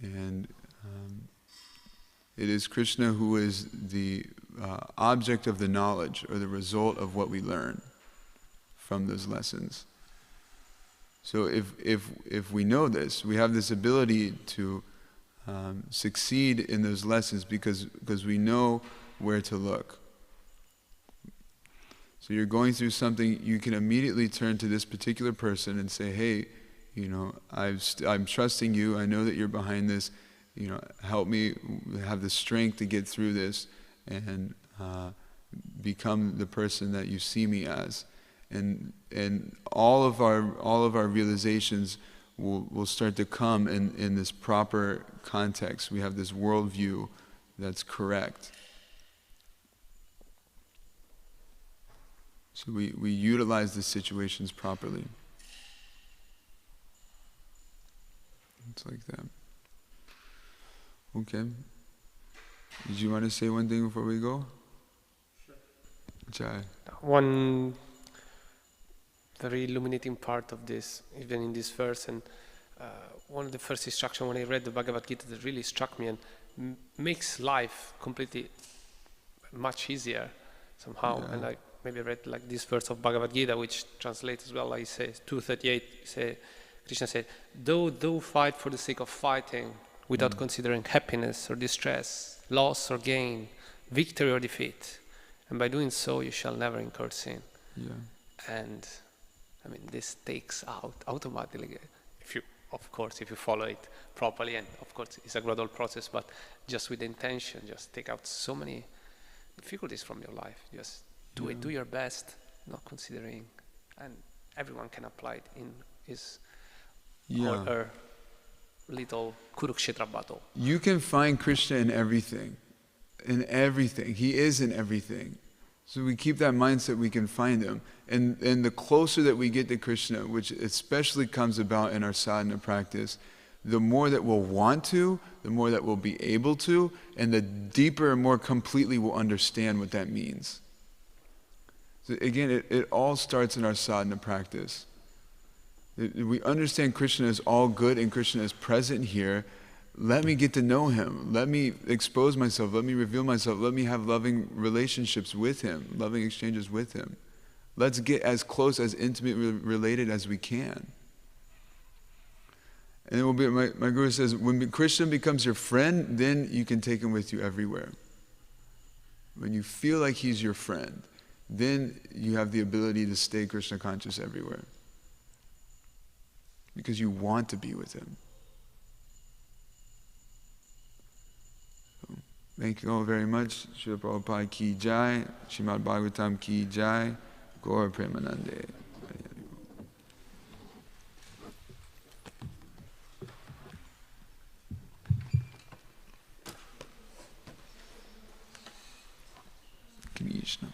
And it is Krishna who is the object of the knowledge, or the result of what we learn from those lessons. So if we know this, we have this ability to succeed in those lessons because we know where to look. So you're going through something, you can immediately turn to this particular person and say, hey, I'm trusting you, I know that you're behind this, help me have the strength to get through this and become the person that you see me as. And all of our realizations will start to come in this proper context. We have this worldview that's correct. So we utilize the situations properly. It's like that. Okay. Did you want to say one thing before we go? Sure. Jai. One very illuminating part of this, even in this verse, and one of the first instructions when I read the Bhagavad Gita that really struck me and makes life completely much easier somehow. Yeah. And I maybe read like this verse of Bhagavad Gita, which translates as well, like it says 2:38. Krishna said, "Though fight for the sake of fighting, without considering happiness or distress, loss or gain, victory or defeat, and by doing so you shall never incur sin." Yeah. And I mean, this takes out automatically, if you follow it properly, and of course it's a gradual process, but just with the intention, just take out so many difficulties from your life. Just do it, do your best, not considering, and everyone can apply it in his or her little Kurukshetra battle. You can find Krishna in everything. In everything. He is in everything. So we keep that mindset, we can find him. And the closer that we get to Krishna, which especially comes about in our sadhana practice, the more that we'll want to, the more that we'll be able to, and the deeper and more completely we'll understand what that means. So again, it all starts in our sadhana practice. We understand Krishna is all good and Krishna is present here. Let me get to know him. Let me expose myself. Let me reveal myself. Let me have loving relationships with him, loving exchanges with him. Let's get as close, as intimately related as we can. And it will be, my Guru says, when Krishna becomes your friend, then you can take him with you everywhere. When you feel like he's your friend, then you have the ability to stay Krishna conscious everywhere. Because you want to be with him. So, thank you all very much. Srila Prabhupada ki jai, Srimad Bhagavatam ki jai, Gaur Premanande. Krishna.